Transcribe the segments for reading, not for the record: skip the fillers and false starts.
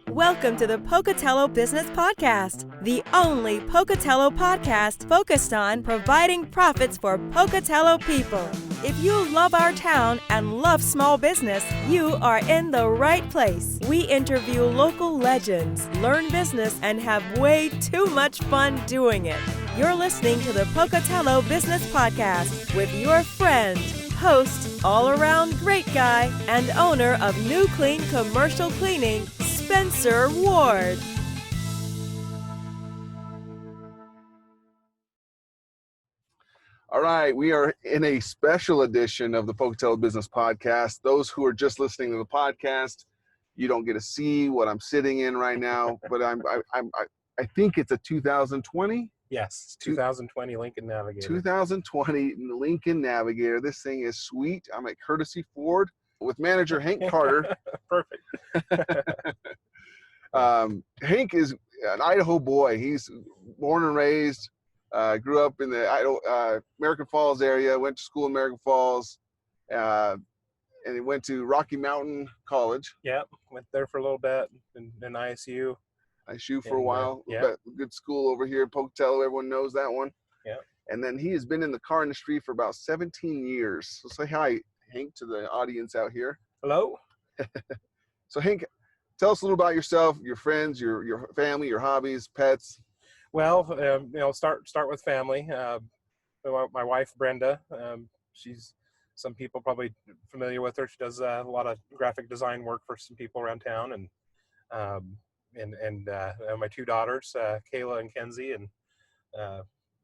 Welcome to the Pocatello Business Podcast, the only Pocatello podcast focused on providing profits for Pocatello people. If you love our town and love small business, you are in the right place. We interview local legends, learn business, and have way too much fun doing it. You're listening to the Pocatello Business Podcast with your friend, host, all-around great guy, and owner of New Clean Commercial Cleaning, Spencer Ward. All right, we are in a special edition of the Pocatello Business Podcast. Those who are just listening to the podcast, you don't get to see what I'm sitting in right now, but I think it's a 2020. Yes, 2020 Lincoln Navigator. 2020 Lincoln Navigator. This thing is sweet. I'm at Courtesy Ford with manager Hank Carter. Perfect. Hank is an Idaho boy. He's born and raised, grew up in the American Falls area, went to school in American Falls, and he went to Rocky Mountain College. Yep, went there for a little bit in ISU. ISU for a while. Yeah. Good school over here in Pocatello. Everyone knows that one. Yeah. And then he has been in the car industry for about 17 years. So say hi, Hank, to the audience out here. Hello. So Hank, tell us a little about yourself, your friends, your family, your hobbies, pets. Well, start with family. My wife, Brenda, some people probably familiar with her. She does a lot of graphic design work for some people around town, and my two daughters, Kayla and Kenzie, and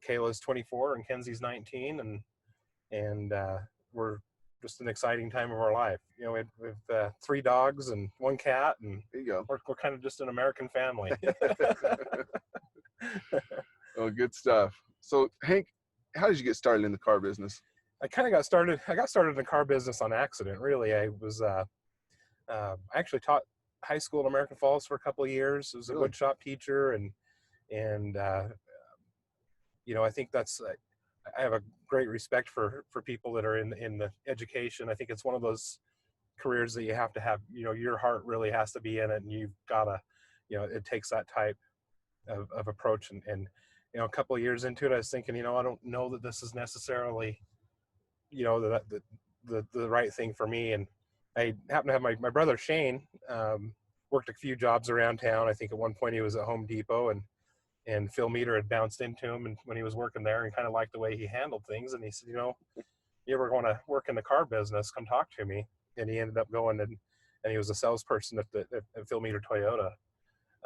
Kayla's 24 and Kenzie's 19, and we're just an exciting time of our life. We have 3 dogs and 1 cat, and There you go. we're kind of just an American family. Oh, good stuff. So Hank, how did you get started in the car business? I got started in the car business on accident, really. I was I actually taught high school in American Falls for a couple of years. I was a Really? wood shop teacher, and I think I have a great respect for people that are in the education. I think it's one of those careers that you have to have, your heart really has to be in it, and you've gotta, it takes that type of approach. And a couple of years into it, I was thinking, I don't know that this is necessarily, the right thing for me. And I happen to have my brother Shane, worked a few jobs around town. I think at one point he was at Home Depot, and Phil Meter had bounced into him and when he was working there, and kind of liked the way he handled things. And he said, you ever want to work in the car business, come talk to me. And he ended up going, and he was a salesperson at Phil Meter Toyota.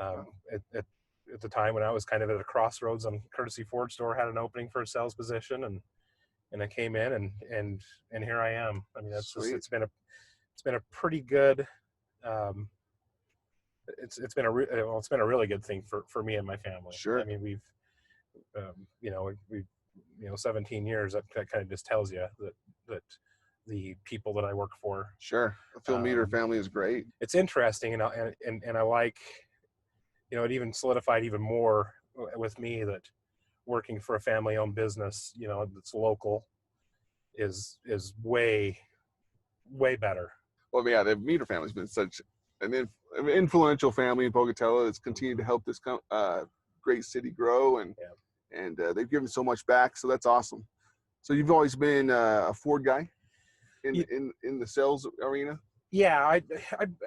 At the time when I was kind of at a crossroads, on Courtesy Ford store had an opening for a sales position, and I came in, and here I am. I mean, it's been a pretty good, it's been a really good thing for me and my family. Sure. I mean, we've 17 years. That kind of just tells you that the people that I work for. Sure. The Phil Meter family is great. It's interesting, and I like, it even solidified even more with me that working for a family-owned business, that's local, is way better. Well, yeah, the Meter family's been such an influential family in Pocatello. It's continued to help this great city grow, and they've given so much back. So that's awesome. So you've always been a Ford guy in the sales arena. Yeah,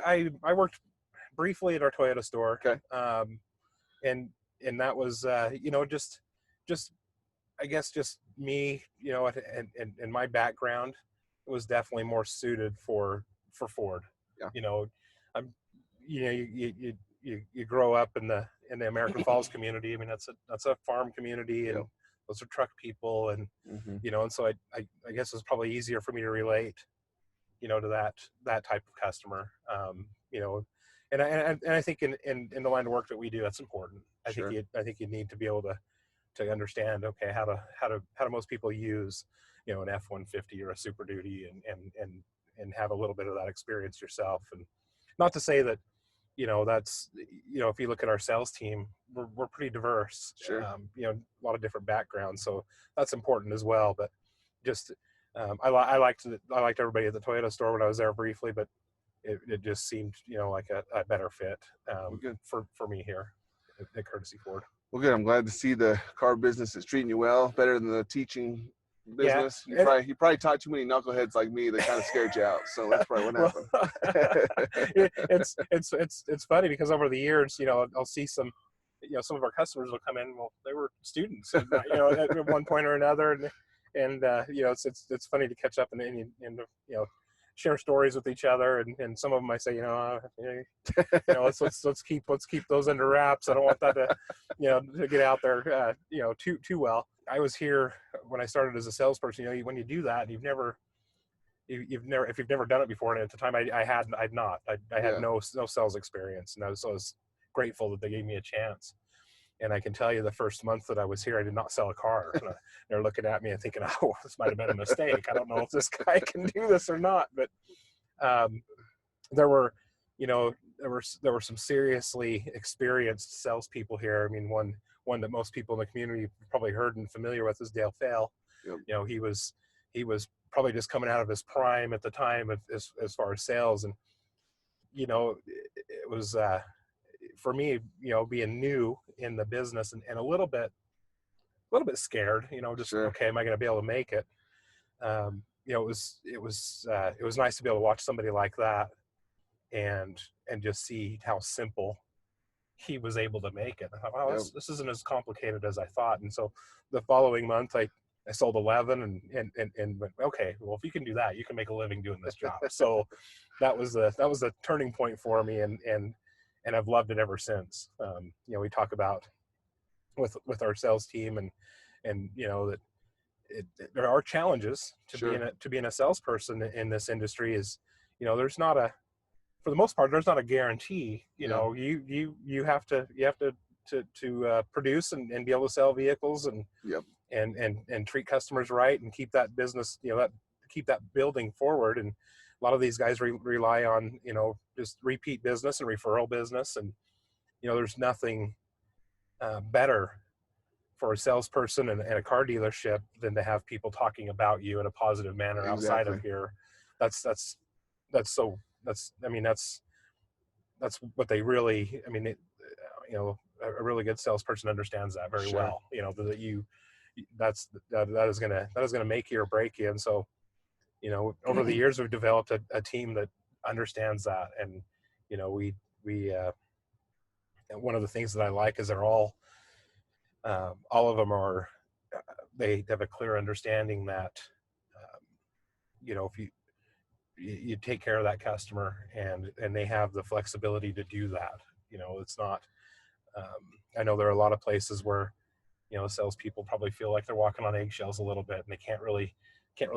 I worked briefly at our Toyota store. Okay. And that was just I guess just me, and my background was definitely more suited for Ford. Yeah. You grow up in the American Falls community. I mean, that's a farm community, and those are truck people, and and so I guess it's probably easier for me to relate, to that type of customer. And I think in the line of work that we do, that's important. I think you need to be able to understand, okay, how do most people use, an F-150 or a Super Duty, and have a little bit of that experience yourself. And not to say that, that's, if you look at our sales team, we're pretty diverse. Sure. A lot of different backgrounds, so that's important as well. But just I liked everybody at the Toyota store when I was there briefly, but it just seemed, like a better fit Good. for me here at Courtesy Ford. Well, good. I'm glad to see the car business is treating you well, better than the teaching business. Yeah, You probably taught too many knuckleheads like me that kind of scared you out. So that's probably what happened. It's funny because over the years, I'll see some of our customers will come in. Well, they were students, and, at one point or another, and it's funny to catch up and share stories with each other, and some of them I say, let's keep those under wraps. I don't want that to get out there, too well. I was here when I started as a salesperson. When you do that, you've never if you've never done it before, and at the time I had no sales experience, and I was grateful that they gave me a chance. And I can tell you the first month that I was here, I did not sell a car. And they're looking at me and thinking, oh, this might have been a mistake. I don't know if this guy can do this or not. But there were some seriously experienced salespeople here. I mean, one that most people in the community probably heard and familiar with is Dale Fail. Yep. He was probably just coming out of his prime at the time as far as sales. And, it was, for me, being new in the business and a little bit scared, just, Sure. Okay, am I going to be able to make it? It was nice to be able to watch somebody like that and just see how simple he was able to make it. I thought, wow, this isn't as complicated as I thought. And so the following month, I sold 11 and went, okay, well, if you can do that, you can make a living doing this job. So that was a turning point for me. And I've loved it ever since. We talk about with our sales team and that there are challenges to being a salesperson in this industry. Is there's not for the most part there's not a guarantee. You have to produce and be able to sell vehicles and and treat customers right and keep that business keep that building forward. And a lot of these guys rely on, just repeat business and referral business. And, there's nothing better for a salesperson and a car dealership than to have people talking about you in a positive manner outside of here. That's what they really, a really good salesperson understands that very well, that is going to make you or break you. And so, over the years, we've developed a team that understands that. And, we one of the things that I like is they're all of them are, they have a clear understanding that, if you take care of that customer and they have the flexibility to do that, it's not, I know there are a lot of places where, salespeople probably feel like they're walking on eggshells a little bit and they can't really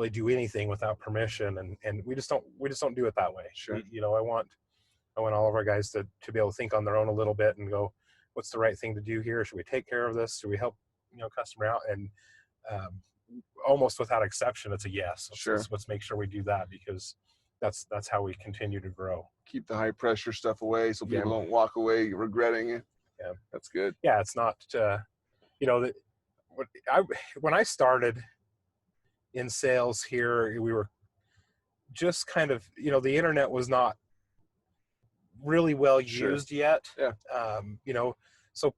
do anything without permission, and we just don't do it that way. Sure. I want all of our guys to be able to think on their own a little bit and go, what's the right thing to do here? Should we take care of this? Should we help customer out? And almost without exception, it's a yes. Sure. Let's make sure we do that, because that's how we continue to grow. Keep the high pressure stuff away so people don't walk away regretting it. Yeah, that's good. Yeah, it's not when I started in sales here, we were just kind of, the internet was not really well used yet. Yeah. So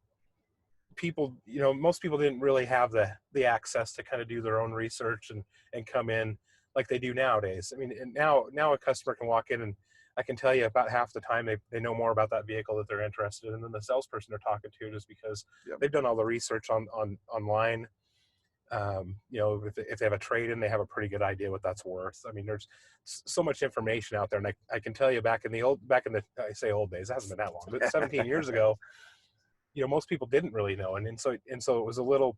people, most people didn't really have the access to kind of do their own research and come in like they do nowadays. I mean, and now a customer can walk in and I can tell you about half the time they know more about that vehicle that they're interested in than the salesperson they're talking to, just because they've done all the research online. If they have a trade-in, they have a pretty good idea what that's worth. I mean, there's so much information out there, and I can tell you back in the I say old days, it hasn't been that long, but 17 years ago, most people didn't really know, and so it was a little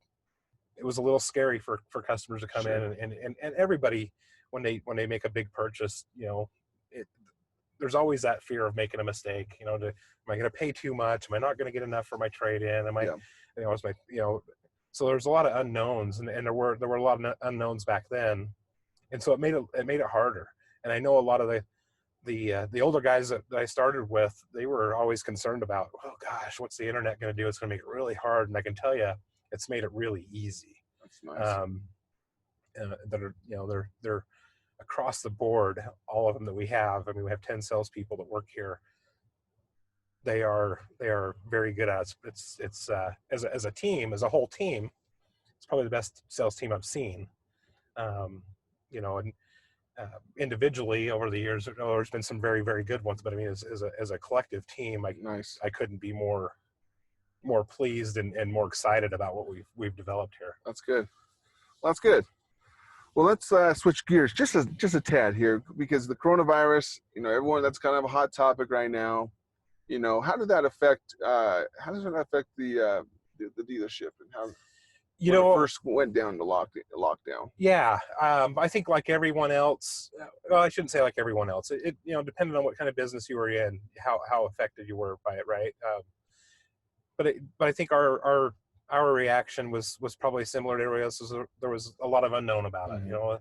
scary for customers to come in and everybody when they make a big purchase, there's always that fear of making a mistake. Am I going to pay too much? Am I not going to get enough for my trade-in? Am I, so there's a lot of unknowns, and there were a lot of unknowns back then, and so it made it harder. And I know a lot of the older guys that I started with, they were always concerned about, oh gosh, what's the internet going to do? It's going to make it really hard. And I can tell you, it's made it really easy. That's nice. across the board, all of them that we have, I mean, we have 10 salespeople that work here. They are very good at it. It's as a team, as a whole team, it's probably the best sales team I've seen. You know, and individually over the years, there's been some very, very good ones, but I mean, as a collective team, I couldn't be more pleased and more excited about what we've developed here. That's good. Well, that's good. Well, let's switch gears just a tad here, because the coronavirus, you know, everyone, that's kind of a hot topic right now. You know, how does that affect the dealership, and how, you know, it first went down to lockdown? Yeah, I think like everyone else, well, I shouldn't say like everyone else. It you know, depending on what kind of business you were in, how affected you were by it, right? But I think our reaction was probably similar to everybody else's. There was a lot of unknown about it. You know,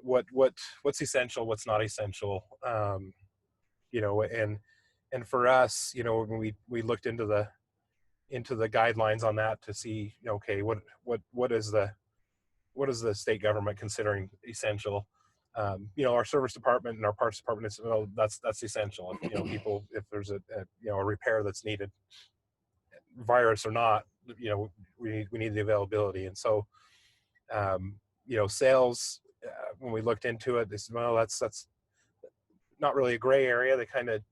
what's essential, what's not essential. You know, and for us, you know, when we looked into the guidelines on that to see, okay, what is the state government considering essential? You know, our service department and our parts department is, well, that's essential. You know, people, if there's a repair that's needed, virus or not, you know, we need the availability. And so, you know, sales, when we looked into it, they said, well, that's not really a gray area. They kind of,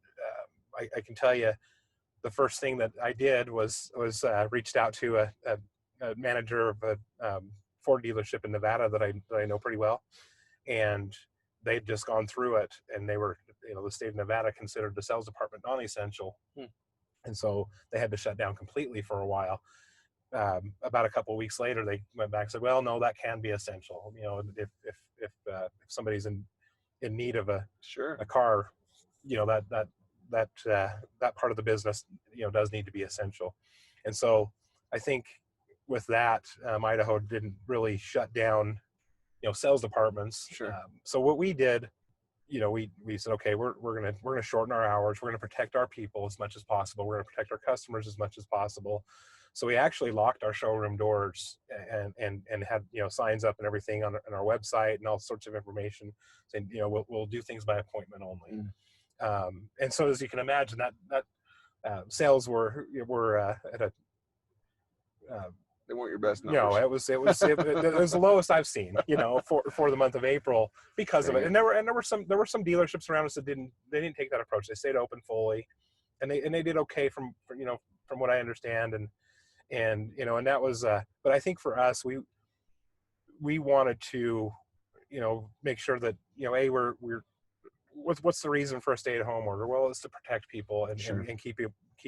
I can tell you, the first thing that I did was reached out to a manager of a Ford dealership in Nevada that I know pretty well, and they'd just gone through it, and they were, you know, the state of Nevada considered the sales department non-essential, and so they had to shut down completely for a while. About a couple of weeks later, they went back and said, well, no, that can be essential. You know, if somebody's in need of a car, you know, that part of the business, you know, does need to be essential. And so I think with that, Idaho didn't really shut down, you know, sales departments. So what we did, you know, we said, okay, we're gonna shorten our hours. We're gonna protect our people as much as possible. We're gonna protect our customers as much as possible. So we actually locked our showroom doors and had, you know, signs up and everything on our website and all sorts of information saying, you know, we'll do things by appointment only. And so, as you can imagine, that sales were at a they weren't your best numbers. No, it was the lowest I've seen, you know, for the month of April because of it. And there were some dealerships around us that didn't take that approach. They stayed open fully, and they did okay from what I understand, and you know, and that was but I think for us, we wanted to, you know, make sure that, you know, we're what's the reason for a stay-at-home order? Well, it's to protect people and keep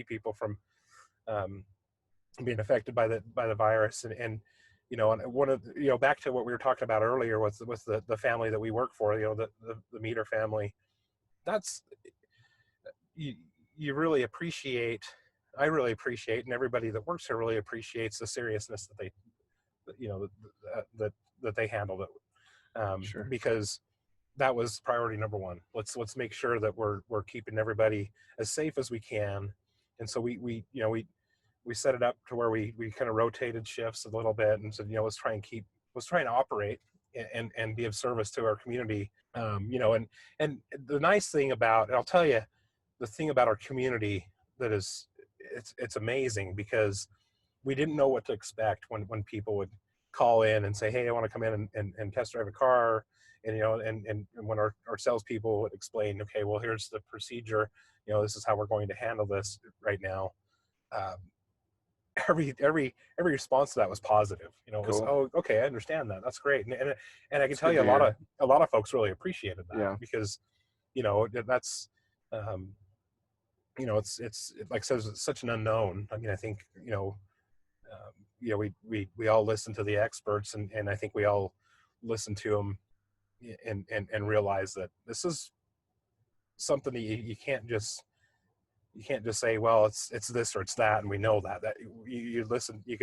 people from being affected by the virus. And you know, and one of, you know, back to what we were talking about earlier with the family that we work for, you know, the Meter family. That's you really appreciate. I really appreciate, and everybody that works here really appreciates the seriousness that they, you know, that they handled it. Because that was priority number one. Let's make sure that we're keeping everybody as safe as we can. And so we set it up to where we kind of rotated shifts a little bit and said, you know, let's try and operate and be of service to our community. You know, and the nice thing about, and I'll tell you, the thing about our community that is, it's amazing, because we didn't know what to expect when people would call in and say, hey, I want to come in and test drive a car. And, you know, and when our salespeople would explain, okay, well, here's the procedure, you know, this is how we're going to handle this right now. Every response to that was positive. You know, it was, oh, okay, I understand that. That's great. And I can tell you a lot of folks really appreciated that, because, you know, that's, you know, it's like I said, it's such an unknown. I mean, I think, you know, we all listen to the experts, and I think we all listen to them and realize that this is something that you can't just say, well, it's this or it's that, and we know that you could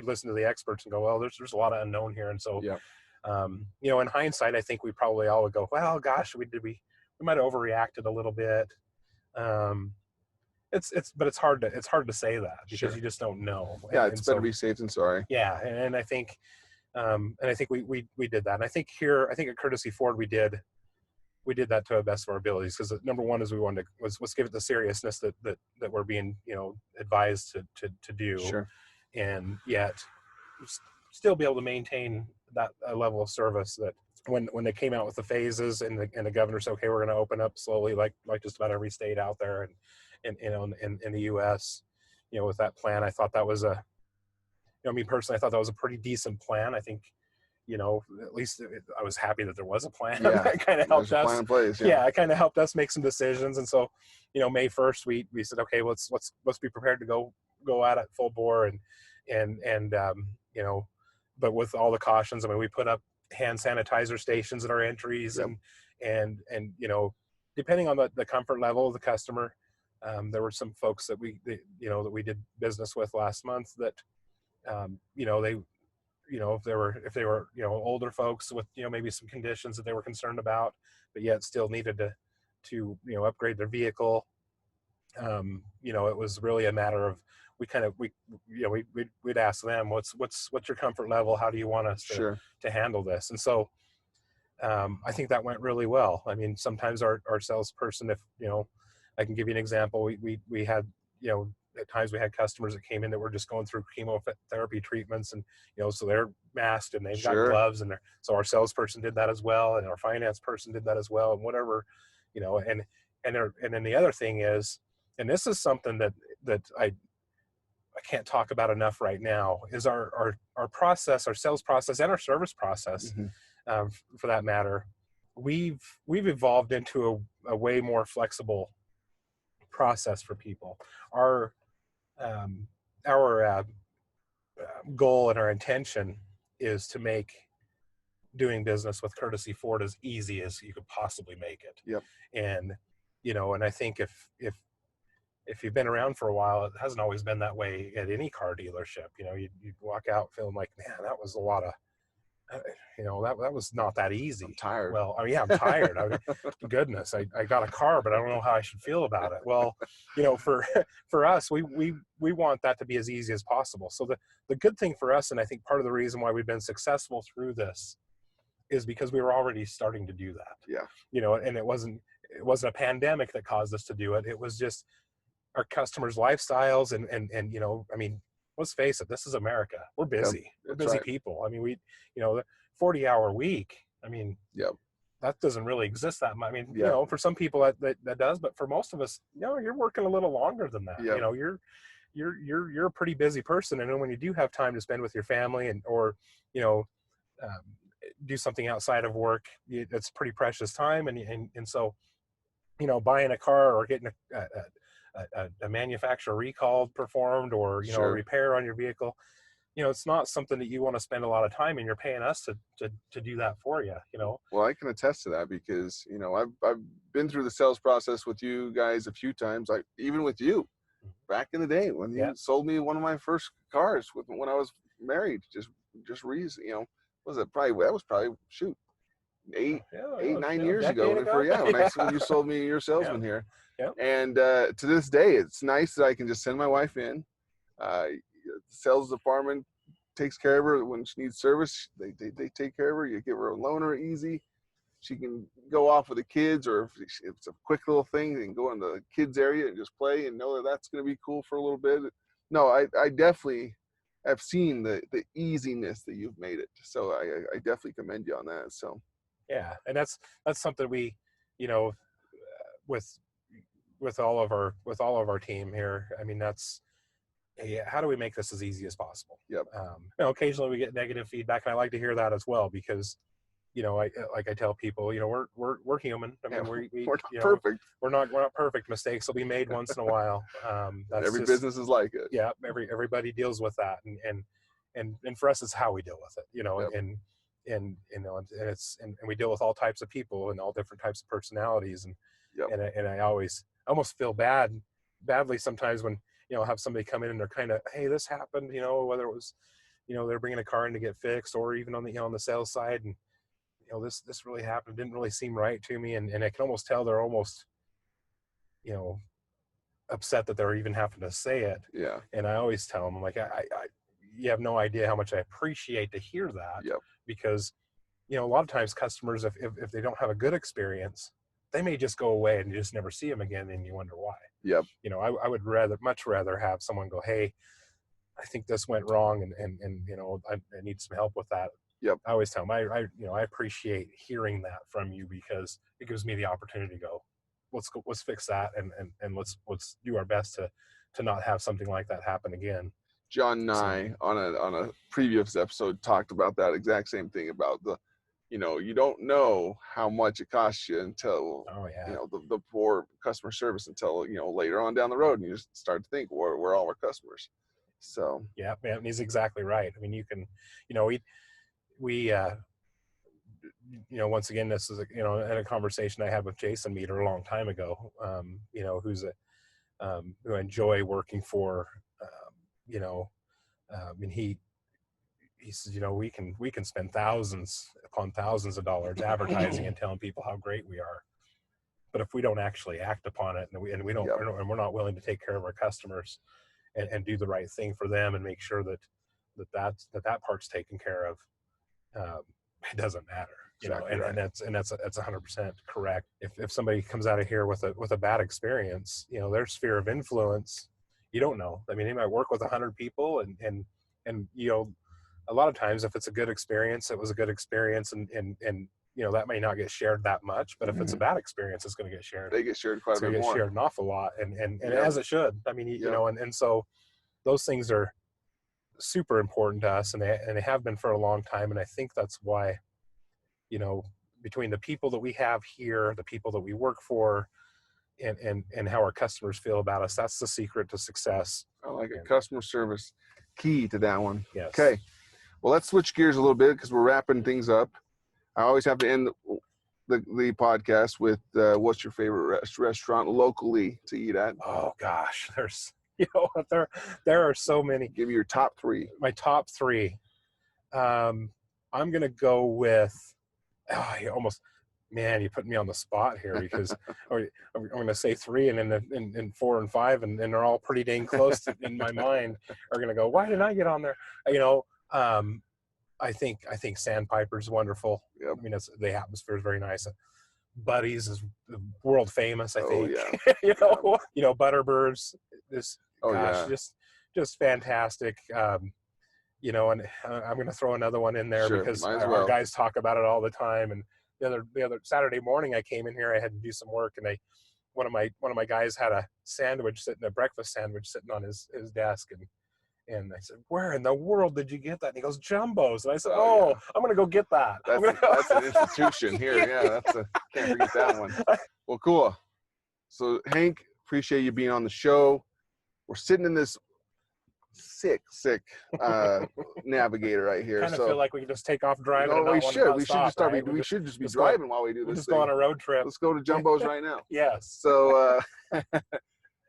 listen to the experts and go, well, there's a lot of unknown here. And so, you know, in hindsight, I think we probably all would go, well, gosh, we might have overreacted a little bit. But it's hard to say that, because you just don't know. It's better to be safe than sorry. Yeah. And I think, we did that. And I think at Courtesy Ford, we did we did that to the best of our abilities, because number one is we wanted to let's give it the seriousness that we're being, advised to do, Sure. and yet still be able to maintain that level of service that when they came out with the phases and the governor said, okay, we're going to open up slowly, like just about every state out there, and in the U.S., with that plan, I thought that was me personally, I thought that was a pretty decent plan. I think, at least I was happy that there was a plan. Yeah. That kind of helped us. Plan in place, It kind of helped us make some decisions. And so, May 1st, we said, okay, let's be prepared to go at it full bore, and but with all the cautions. I mean, we put up hand sanitizer stations at our entries, Yep. and depending on the comfort level of the customer, there were some folks that we did business with last month that, if they were older folks with maybe some conditions that they were concerned about, but yet still needed to upgrade their vehicle. It was really a matter of we'd ask them, what's your comfort level? How do you want us to handle this? And so I think that went really well. I mean, sometimes our salesperson, if I can give you an example, we had at times we had customers that came in that were just going through chemotherapy treatments, and so they're masked and they've got gloves, and so our salesperson did that as well, and our finance person did that as well, and whatever, and then the other thing is, and this is something that I can't talk about enough right now, is our process, our sales process, and our service process, for that matter. We've evolved into a way more flexible process for people. Our goal and our intention is to make doing business with Courtesy Ford as easy as you could possibly make it. Yep. And and I think if you've been around for a while, it hasn't always been that way at any car dealership. You'd walk out feeling like, man, that was a lot of, that was not that easy. I'm tired. Well, I'm tired. Goodness, I got a car, but I don't know how I should feel about it. Well, for us, we want that to be as easy as possible. So the good thing for us, and I think part of the reason why we've been successful through this, is because we were already starting to do that. Yeah. And it wasn't a pandemic that caused us to do it. It was just our customers' lifestyles, and I mean, let's face it, this is America. We're busy. Yep, we're busy people. I mean, the 40-hour week, I mean, that doesn't really exist that much. I mean, for some people that does, but for most of us, you're working a little longer than that. Yep. You're a pretty busy person. And then when you do have time to spend with your family or do something outside of work, it's pretty precious time. And so, buying a car or getting a manufacturer recall performed, or a repair on your vehicle, it's not something that you want to spend a lot of time, and you're paying us to do that for you. Well, I can attest to that, because I've been through the sales process with you guys a few times, like even with you back in the day when you sold me one of my first cars when I was married. Just reason, that was probably 9 years ago. When you sold me your salesman here. Yep. And to this day, it's nice that I can just send my wife in. The sales department takes care of her when she needs service. They take care of her. You give her a loaner easy. She can go off with the kids, or if it's a quick little thing, they can go in the kids area and just play and know that that's going to be cool for a little bit. No, I definitely have seen the easiness that you've made it. So I definitely commend you on that. So. Yeah. And that's something we, with all of our team here, I mean, that's, hey, how do we make this as easy as possible? Yep. Occasionally we get negative feedback, and I like to hear that as well, because, I tell people, we're human. I mean, we're not perfect. We're not perfect. Mistakes will be made once in a while. Every business is like it. Yeah. Everybody deals with that. And for us, it's how we deal with it, and we deal with all types of people and all different types of personalities. And I almost feel badly sometimes when, have somebody come in and they're kind of, hey, this happened, whether it was, they're bringing a car in to get fixed, or even on the, on the sales side, and, this really happened, didn't really seem right to me. And I can almost tell they're almost, upset that they're even having to say it. Yeah. And I always tell them, I'm like, you have no idea how much I appreciate to hear that. Yep. Because, a lot of times customers, if they don't have a good experience, they may just go away and you just never see them again, and you wonder why. Yep. You know, I would much rather have someone go, hey, I think this went wrong, and you know, I need some help with that. Yep. I always tell them, I appreciate hearing that from you, because it gives me the opportunity to go, let's fix that, and let's do our best to not have something like that happen again. John and I on a previous episode talked about that exact same thing, about the, you know, you don't know how much it costs you until, you know, the poor customer service, until, you know, later on down the road, and you just start to think, we're all our customers. So yeah, man, he's exactly right. I mean, you can, you know, we you know, once again, this is in a conversation I had with Jason Meter a long time ago, you know, who's who I enjoy working for, you know, and he says, you know, we can spend thousands upon thousands of dollars advertising and telling people how great we are, but if we don't actually act upon it, and we don't, and we're not willing to take care of our customers and do the right thing for them, and make sure that part's taken care of, it doesn't matter, you know. And that's 100% correct. If somebody comes out of here with a bad experience, you know, their sphere of influence, you don't know. I mean, they might work with 100 people, and you know, a lot of times if it's a good experience, it was a good experience, and you know, that may not get shared that much, but if it's a bad experience, it's going to get shared. They get shared quite a bit more. It's going to get shared an awful lot, and as it should. I mean, you know, and so those things are super important to us, and they have been for a long time. And I think that's why, you know, between the people that we have here, the people that we work for, and how our customers feel about us, that's the secret to success. I like it. Customer service, key to that one. Yes. Okay. Well, let's switch gears a little bit, because we're wrapping things up. I always have to end the podcast with what's your favorite restaurant locally to eat at? Oh gosh, there's, you know, there are so many. Give me your top three. My top three. I'm gonna go with. You almost, man, you put me on the spot here, because I'm gonna say three, and then 4 and 5, and they're all pretty dang close in my mind. Are gonna go, why did I get on there? You know, I think Sandpiper's wonderful. Yep. I mean, the atmosphere is very nice. Buddy's is world famous, I think. Yeah. you know, Butterbirds, just fantastic. You know, and I'm going to throw another one in there, because our guys talk about it all the time. And the other Saturday morning, I came in here, I had to do some work, and one of my guys had a breakfast sandwich sitting on his desk, and I said, where in the world did you get that? And he goes, Jumbo's. And I said, I'm going to go get that. That's an institution here. Yeah, can't forget that one. Well, cool. So, Hank, appreciate you being on the show. We're sitting in this sick Navigator right here. I kind of feel like we can just take off driving. No, we should. We should just be driving while we do this. Just go on a road trip. Let's go to Jumbo's right now. Yes. So,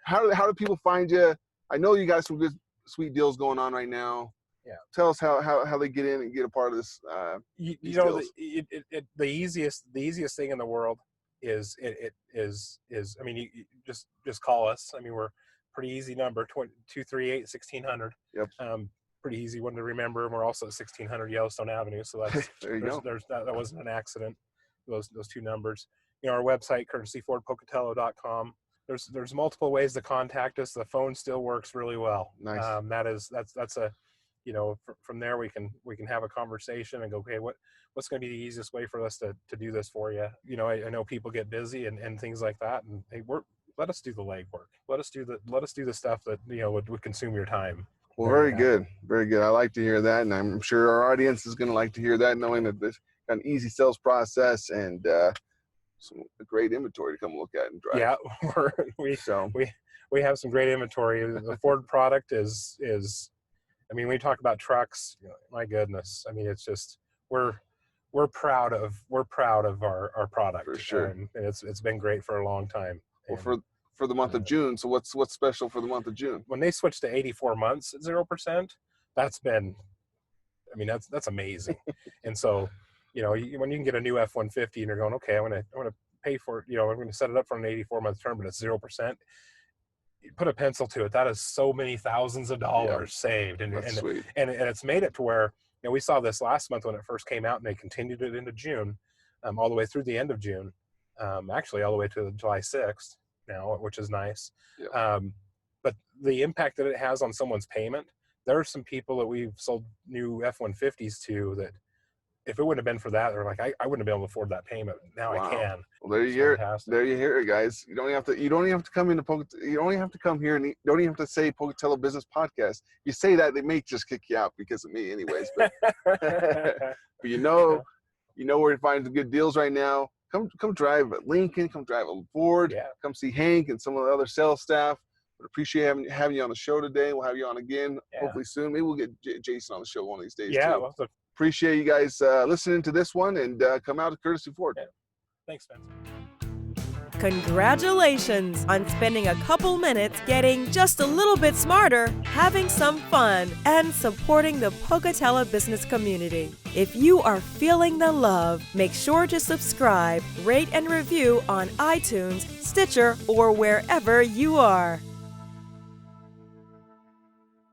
how do people find you? I know you got some good, sweet deals going on right now. Yeah. Tell us how they get in and get a part of this. You know, the easiest thing in the world is I mean, you just call us. I mean, we're pretty easy number, 238-1600. Yep. Pretty easy one to remember. And we're also at 1600 Yellowstone Avenue. So that's that wasn't an accident. Those two numbers. You know, our website, courtesyfordpocatello.com. There's multiple ways to contact us. The phone still works really well. Nice. That's a, you know, from there we can have a conversation and go, okay, what's going to be the easiest way for us to do this for you? You know, I know people get busy and things like that, and hey, let us do the legwork. Let us do the stuff that, you know, would consume your time. Well, very good. Very good. I like to hear that, and I'm sure our audience is going to like to hear that, knowing that this got an easy sales process and a great inventory to come look at and drive. Yeah, we have some great inventory. The Ford product is I mean, when we talk about trucks, you know, my goodness. I mean, it's just we're proud of our product. For sure. And it's been great for a long time. Well, for the month of June, so what's special for the month of June? When they switched to 84 months at 0%, that's been, I mean, that's amazing. And so, you know, when you can get a new F-150 and you're going, okay, I'm gonna pay for it, you know, I'm gonna set it up for an 84-month term, but it's 0%. You put a pencil to it. That is so many thousands of dollars saved, and it's made it to where, you know, we saw this last month when it first came out, and they continued it into June, all the way through the end of June. actually all the way to July 6th now, which is nice. Yeah. But the impact that it has on someone's payment, there are some people that we've sold new F-150s to that if it wouldn't have been for that, they're like, I wouldn't have been able to afford that payment. Now Wow. I can. Well, there you hear it. There you hear it, guys. You don't even have to come into you don't even have to come here, and you don't even have to say Pocatello Business Podcast. You say that, they may just kick you out because of me anyways. But, but you know where to find the good deals right now. Come drive at Lincoln. Come drive at Ford. Yeah. Come see Hank and some of the other sales staff. But appreciate having you on the show today. We'll have you on again hopefully soon. Maybe we'll get Jason on the show one of these days too. Well, appreciate you guys listening to this one, and come out to Courtesy Ford. Yeah. Thanks, Spencer. Congratulations on spending a couple minutes getting just a little bit smarter, having some fun, and supporting the Pocatello business community. If you are feeling the love, make sure to subscribe, rate, and review on iTunes, Stitcher, or wherever you are.